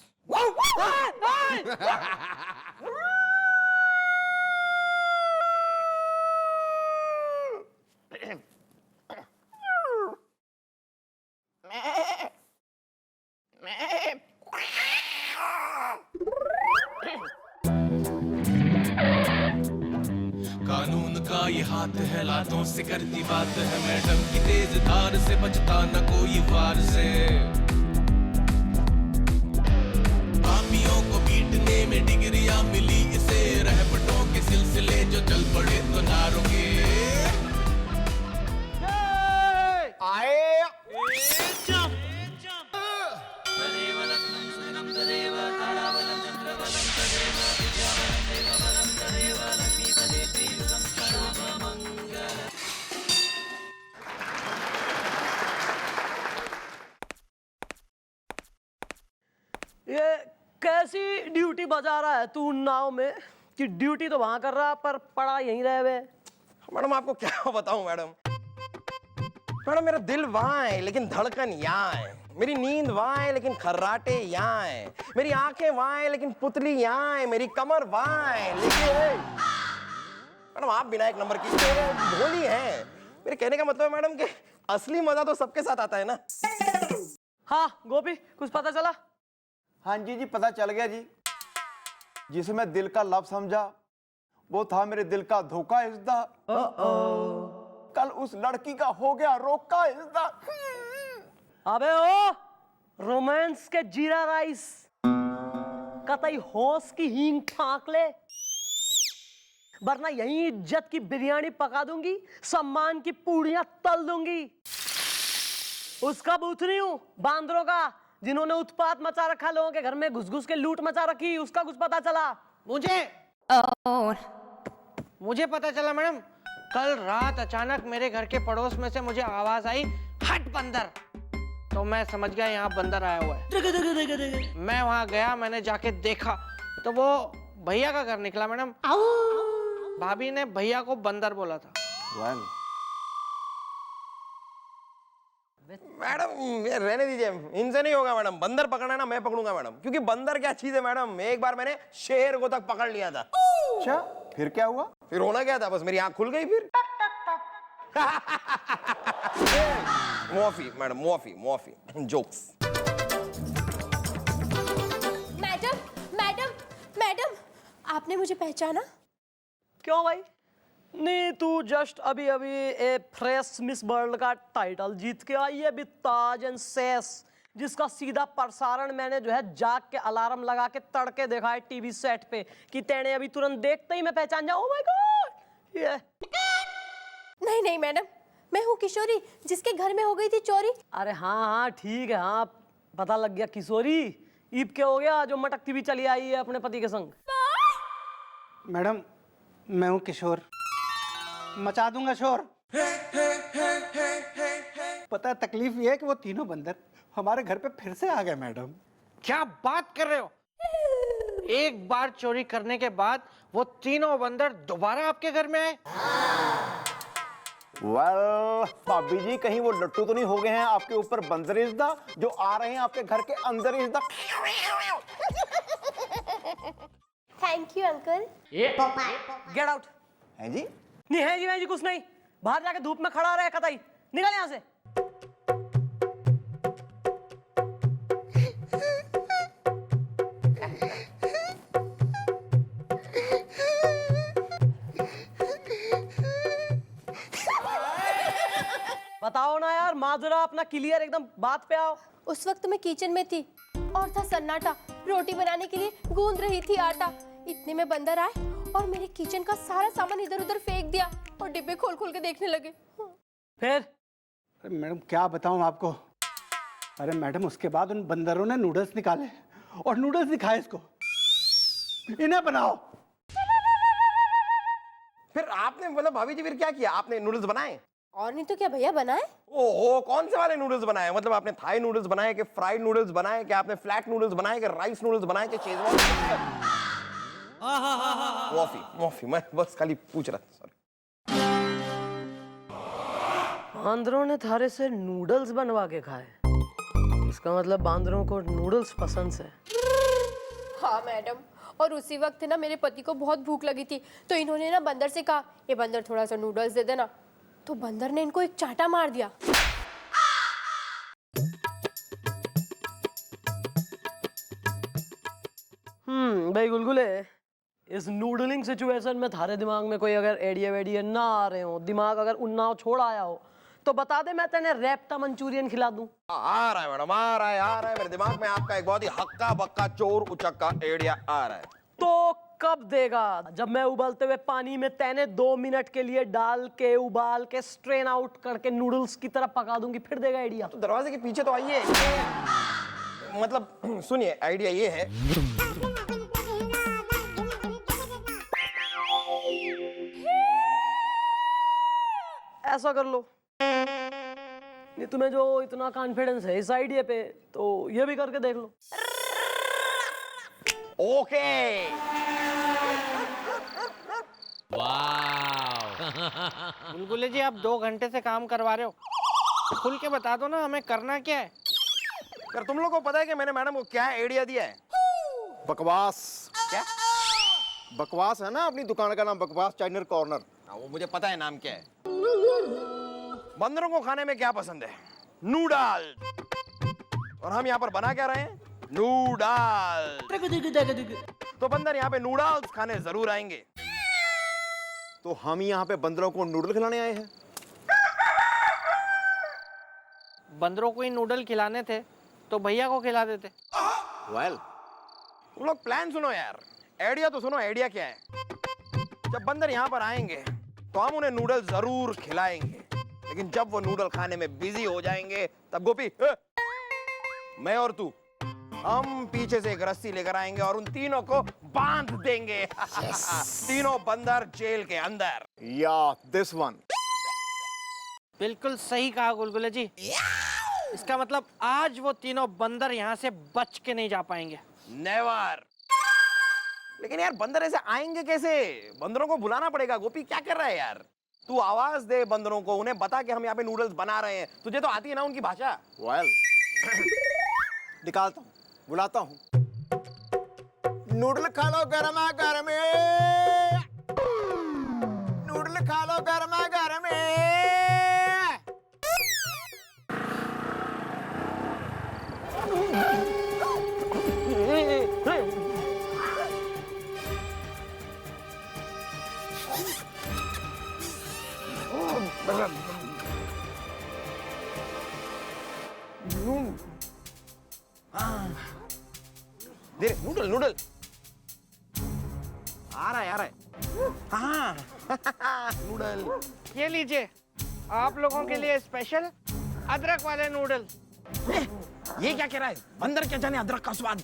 कानून का ये हाथ है, लातों से करती बात है, मैडम की तेज धार से बचता न कोई वार से। पापियों को पीटने में डिग्रियां मिली इसे, रहमतों के सिलसिले जो चल पड़े तो ना रुके। ये कैसी ड्यूटी बजा रहा है तू नाव में कि ड्यूटी तो वहां कर रहा पर पड़ा यहीं रहे हुए। मैडम आपको क्या बताऊं मैडम, मैडम मेरा दिल वहां है लेकिन धड़कन यहाँ है, मेरी नींद वहां है लेकिन खर्राटे यहाँ है, मेरी आंखें वहां है लेकिन पुतली यहाँ है, मेरी कमर वहां है लेकिन मैडम आप बिना एक नंबर की भोली हैं। मेरे कहने का मतलब है मैडम कि असली मजा तो सबके साथ आता है ना। हाँ गोपी कुछ पता चला? हाँ जी पता चल गया जी। जिसे मैं दिल का लव समझा वो था मेरे दिल का धोखा इज़्दा। कल उस लड़की का हो गया रोका इज़्दा। अबे ओ रोमांस के जीरा राइस कतई होश की हींग फांक ले, वरना यहीं इज्जत की बिरयानी पका दूंगी, सम्मान की पूड़ियां तल दूंगी। उसका बूथ नहीं हूं, बांदरों का, जिन्होंने उत्पात मचा रखा, लोगों के घर में घुस घुस के लूट मचा रखी, उसका कुछ पता चला? मुझे पता चला मैडम, कल रात अचानक मेरे घर के पड़ोस में से मुझे आवाज आई हट बंदर, तो मैं समझ गया यहाँ बंदर आया हुआ है। मैं वहां गया, मैंने जाके देखा तो वो भैया का घर निकला मैडम। भाभी ने भैया को बंदर बोला था। मैडम ये रहने दीजिए, इनसे नहीं होगा मैडम, बंदर पकड़ना ना मैं पकड़ूंगा मैडम, क्योंकि बंदर क्या चीज है मैडम, एक बार मैंने शेर को तक पकड़ लिया था। अच्छा फिर क्या हुआ? फिर होना क्या था, बस मेरी आंख खुल गई फिर। माफी मैडम, माफी जोक्स। मैडम मैडम मैडम, आपने मुझे पहचाना? क्यों भाई? नहीं तू जस्ट अभी अभी ए फ्रेश मिस वर्ल्ड का टाइटल जीत के आई है विद ताज एंड सेस, जिसका सीधा प्रसारण मैंने जो है जाग के अलार्म लगा के तड़के देखा है टीवी सेट पे कि तेने अभी तुरंत देखते ही मैं पहचान जाऊं। ओह माय गॉड ये नहीं मैडम, मैं हूँ किशोरी जिसके घर में हो गई थी चोरी। अरे हाँ ठीक है, हाँ पता लग गया किशोरी। ईब क्या हो गया जो मटकती भी चली आई है अपने पति के संग? मैडम मैं हूँ किशोर, मचा दूंगा शोर। पता है तकलीफ ये है कि वो तीनों बंदर हमारे घर पे फिर से आ गए मैडम। क्या बात कर रहे हो? एक बार चोरी करने के बाद वो तीनों बंदर दोबारा आपके घर में आए? भाभी जी कहीं वो लट्टू तो नहीं हो गए हैं आपके ऊपर बंदर इज़्दा जो आ रहे हैं आपके घर के अंदर इज़्दा? Thank you uncle. Get out. है जी? नहीं है जी कुछ नहीं, बाहर जाके धूप में खड़ा रहे कतई, निकल यहां से। बताओ ना यार माधुरा, अपना क्लियर एकदम बात पे आओ। उस वक्त मैं किचन में थी और था सन्नाटा, रोटी बनाने के लिए गूंद रही थी आटा, इतने में बंदर आए और मेरे किचन का सारा सामान इधर उधर फेंक दिया और डिब्बे खोल खोल के देखने लगे। फिर? अरे मैडम क्या बताऊं आपको, अरे मैडम उसके बाद उन बंदरों ने नूडल्स निकाले और नूडल्स दिखाए इसको, इन्हें बनाओ। फिर आपने मतलब भाभी जी फिर क्या किया, आपने नूडल्स बनाए? और नहीं तो क्या भैया, बनाए। ओहो कौन से वाले नूडल्स बनाए? मतलब आपने थाई नूडल्स बनाए कि फ्राइड नूडल्स बनाए कि आपने फ्लैट नूडल्स बनाए कि राइस नूडल्स बनाए कि शेजवान? माफी मैं बस खाली पूछ रहा था। बांदरों ने थारे से नूडल्स बनवा के खाए, इसका मतलब बांदरों को नूडल्स पसंद है। हाँ मैडम, और उसी वक्त ना मेरे पति को बहुत भूख लगी थी तो इन्होंने ना बंदर से कहा ये बंदर थोड़ा सा नूडल्स दे देना, तो बंदर ने इनको एक चांटा मार दिया। भाई गुलगुले, इस नूडलिंग सिचुएशन में थारे दिमाग में कोई अगर एडिया वेडिया ना आ रहे हो, दिमाग अगर उन्नाव छोड़ आया हो तो बता दे, मैं तेने रैप्टा मंचूरियन खिला दूं। आ रहा है मैडम, आ रहा है मेरे दिमाग में आपका एक बहुत ही हक्का बक्का चोर उचक्का एडिया आ रहा है। तो कब देगा? जब मैं उबलते हुए पानी में तेने 2 मिनट के लिए डाल के उबाल के स्ट्रेन आउट करके नूडल्स की तरह पका दूंगी, फिर देगा आइडिया। तो दरवाजे के पीछे तो आइए, मतलब सुनिए आइडिया ये है, ऐसा कर लो, नहीं तुम्हें जो इतना कॉन्फिडेंस है इस आइडिया पे तो ये भी करके देख लो। ओके। बुलबुले जी, आप 2 घंटे से काम करवा रहे हो, खुल के बता दो ना हमें करना क्या है। कर तुम लोग को पता है कि मैंने मैडम को क्या आइडिया दिया है? बकवास। क्या? बकवास है ना, अपनी दुकान का नाम बकवास चाइनर कॉर्नर। वो मुझे पता है नाम क्या है। बंदरों को खाने में क्या पसंद है? नूडल। और हम यहाँ पर बना क्या रहे हैं? नूडल। तो बंदर यहाँ पे नूडल्स खाने जरूर आएंगे। तो हम यहाँ पे बंदरों को नूडल खिलाने आए हैं। बंदरों को ही नूडल खिलाने थे तो भैया को खिला देते। वेल, तुम लोग प्लान सुनो यार, आइडिया तो सुनो। आइडिया क्या है? जब बंदर यहाँ पर आएंगे तो हम उन्हें नूडल जरूर खिलाएंगे, लेकिन जब वो नूडल खाने में बिजी हो जाएंगे तब गोपी, मैं और तू, हम पीछे से एक रस्सी लेकर आएंगे और उन तीनों को बांध देंगे। तीनों बंदर जेल के अंदर। या दिस वन। बिल्कुल सही कहा गुलगुले जी। इसका मतलब आज वो तीनों बंदर यहाँ से बच के नहीं जा पाएंगे। नेवर। लेकिन यार बंदर ऐसे आएंगे कैसे? बंदरों को बुलाना पड़ेगा। गोपी क्या कर रहा है यार? तू आवाज दे बंदरों को, उन्हें बता कि हम यहाँ पे नूडल्स बना रहे हैं। तुझे तो आती है ना उनकी भाषा। वेल, निकालता हूँ, बुलाता हूँ। नूडल खा लो गरमा गरम, नूडल खा लो गरमा गरम। दे नूडल नूडल आ रहा है, आ रहा है। हाँ नूडल ये लीजिए, आप लोगों के लिए स्पेशल अदरक वाले नूडल। ये क्या कह रहा है? बंदर क्या जाने अदरक का स्वाद।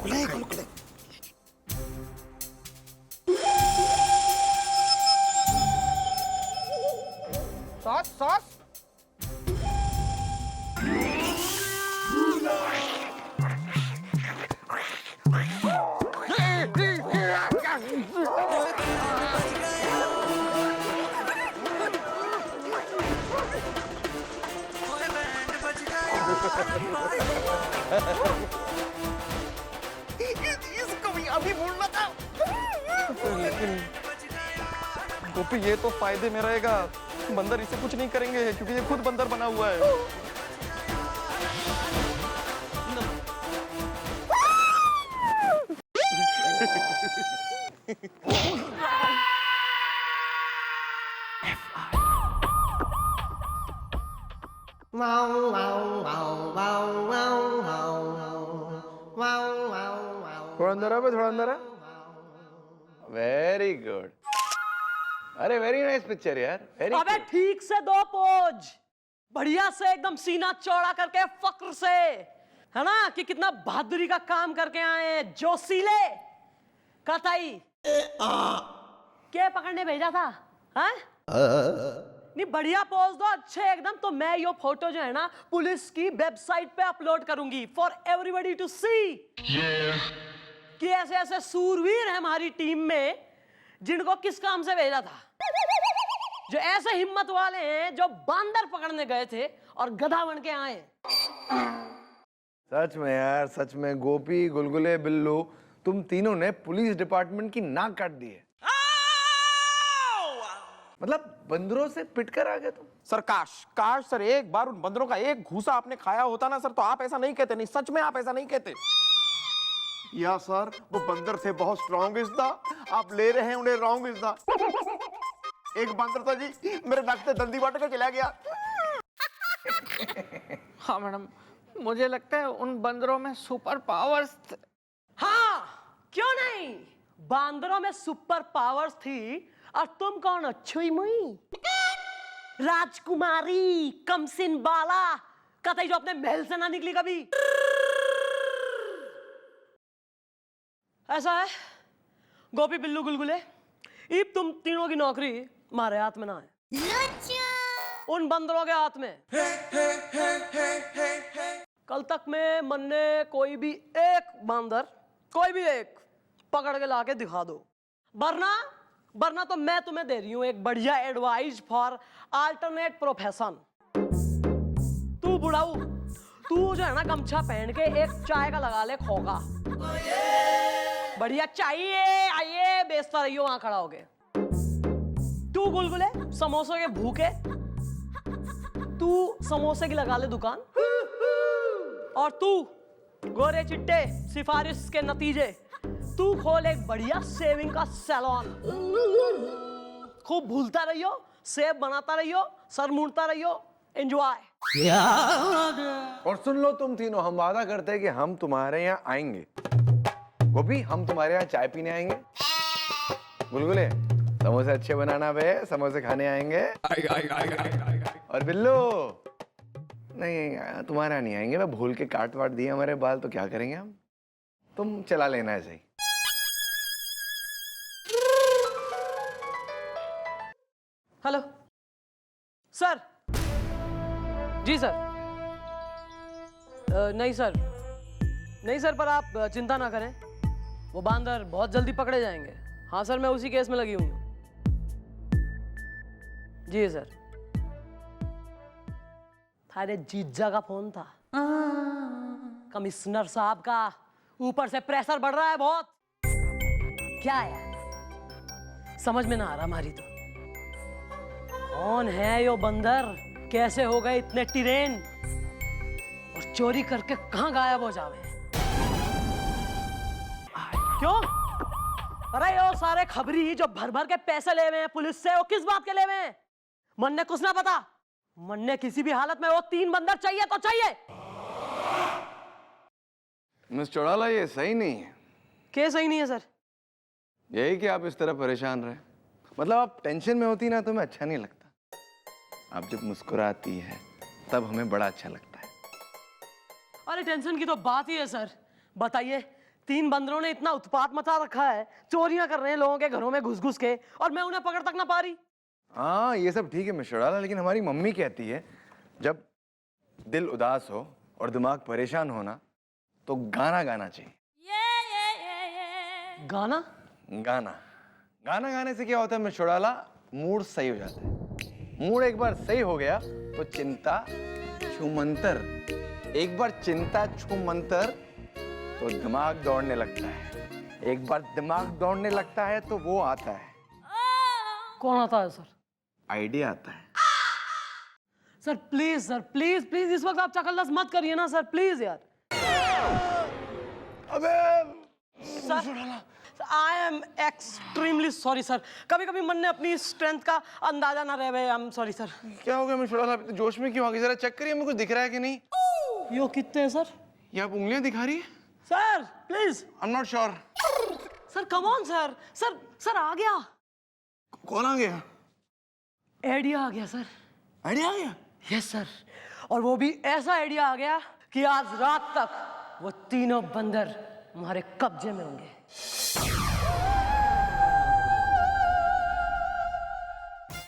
खुले खुले खुले। Sauce sauce. इसको भी अभी बोलना था। गोपी, ये तो फायदे में रहेगा। बंदर इसे कुछ नहीं करेंगे क्योंकि ये खुद बंदर बना हुआ है। थोड़ा अंदर आ, थोड़ा अंदर आ। Very good. अरे वेरी नाइस पिक्चर यार। वेरी अबे ठीक से दो पोज, बढ़िया से एकदम सीना चौड़ा करके फक्र से, है ना, कि कितना बहादुरी का काम करके आए हैं जोशीले। कताई क्या पकड़ने भेजा था? हाँ? नहीं, बढ़िया पोज दो अच्छे एकदम। तो मैं ये फोटो जो है ना पुलिस की वेबसाइट पे अपलोड करूंगी फॉर एवरीबॉडी टू सी कि ऐसे ऐसे सूरवीर हैं हमारी टीम में जिनको किस काम से भेजा था, जो ऐसे हिम्मत वाले हैं जो बंदर पकड़ने गए थे और गधा बन के आए। सच में यार, सच में गोपी, गुलगुले, बिल्लू, तुम तीनों ने पुलिस डिपार्टमेंट की नाक काट दी है। मतलब बंदरों से पिटकर आ गए तुम। सर काश सर एक बार उन बंदरों का एक घूसा आपने खाया होता ना सर, तो आप ऐसा नहीं कहते। नहीं, सच में आप ऐसा नहीं कहते। या सर, वो बंदर थे बहुत स्ट्रॉन्ग इज द, आप ले रहे हैं उन्हें रॉन्ग इज द। एक बंदर तो जी मेरे नक से दंदी बांट के चला गया। हाँ मैडम, मुझे लगता है उन बंदरों में सुपर पावर्स। हाँ, क्यों नहीं? बंदरों में सुपर पावर्स थी और तुम कौन हो? छुई मुई राजकुमारी कमसिन बाला कतई जो अपने महल से ना निकली कभी। ऐसा है गोपी, बिल्लू, गुलगुले, अब तुम तीनों की नौकरी हमारे हाथ में ना है, उन बंदरों के हाथ में। कल तक में मन ने कोई भी एक बंदर, कोई भी एक पकड़ के लाके दिखा दो, वरना तो मैं तुम्हें दे रही हूं एक बढ़िया एडवाइस फॉर अल्टरनेट प्रोफेशन। तू बुढ़ाऊ, तू जो है ना गमछा पहन के एक चाय का लगा ले खोगा, बढ़िया चाहिए आइए बेचता रहियो वहां खड़ा होके। तू गुलगुले समोसे के भूखे, तू समोसे की लगा ले दुकान, और तू गोरे चिट्टे सिफारिश के नतीजे तू खोल एक बढ़िया सेविंग का सैलून। खूब भूलता रहियो, सेब बनाता रहियो, सर मुड़ता रहियो, एंजॉय। और सुन लो तुम तीनों, हम वादा करते हैं कि हम तुम्हारे यहाँ आएंगे, वो भी हम तुम्हारे यहाँ चाय पीने आएंगे। गुलगुले समोसे अच्छे बनाना बे, समोसे खाने आएंगे। और बिल्लू नहीं तुम्हारा नहीं आएंगे, मैं भूल के काट वाट दिए हमारे बाल तो क्या करेंगे हम, तुम चला लेना ऐसे ही। Hello sir. जी सर। नहीं सर, नहीं सर, पर आप चिंता ना करें, वो बांदर बहुत जल्दी पकड़े जाएंगे। हाँ सर, मैं उसी केस में लगी हुई हूँ। जी सर। थारे जीजा का फोन था, कमिश्नर साहब का, ऊपर से प्रेशर बढ़ रहा है बहुत। क्या है समझ में ना आ रहा हमारी तो। कौन है यो बंदर, कैसे हो गए इतने टिरेन, और चोरी करके कहां गायब हो जावे। क्यों? अरे यो सारे खबरी जो भर भर के पैसे ले हुए हैं पुलिस से, वो किस बात के ले हुए हैं? मन ने कुछ ना पता, मन ने किसी भी हालत में वो 3 बंदर चाहिए तो चाहिए। मिस चौड़ाला ये सही नहीं है। क्या सही नहीं है सर? यही कि आप इस तरह परेशान रहे, मतलब आप टेंशन में होती ना तो हमें अच्छा नहीं लगता, आप जब मुस्कुराती है तब हमें बड़ा अच्छा लगता है। अरे टेंशन की तो बात ही है सर। बताइए, 3 बंदरों ने इतना उत्पात मचा रखा है, चोरियां कर रहे हैं लोगों के घरों में घुस घुस के, और मैं उन्हें पकड़ तक ना पा रही। हाँ ये सब ठीक है मिस चौड़ाला, लेकिन हमारी मम्मी कहती है जब दिल उदास हो और दिमाग परेशान हो ना तो गाना गाना चाहिए। गाना? गाना गाना गाने से क्या होता है मिस चौड़ाला, मूड सही हो जाता है। मूड एक बार सही हो गया तो चिंता छूमंतर, एक बार चिंता छूमंतर तो दिमाग दौड़ने लगता है, एक बार दिमाग दौड़ने लगता है तो वो आता है। कौन आता है सर? आइडिया आता है। Sir please, sir please please, इस वक्त आप चकल्लस मत करिए ना सर, प्लीज यार। अबे sir I am extremely sorry sir, कभी कभी मन ने अपनी स्ट्रेंथ का अंदाजा ना रहे। आई एम सॉरी सर। क्या हो गया मिस चौड़ाला, जोश में क्यों आ गई? जरा चेक करिए, हमें कुछ दिख रहा है कि नहीं। यो कितने हैं सर? ये आप उंगलियां दिखा रही है sir please. I am not sure. Sir come on sir, sir sir आ गया। कौन आ गया? आइडिया आ गया सर। आइडिया आ गया? यस सर, और वो भी ऐसा आइडिया आ गया कि आज रात तक वो तीनों बंदर हमारे कब्जे में होंगे।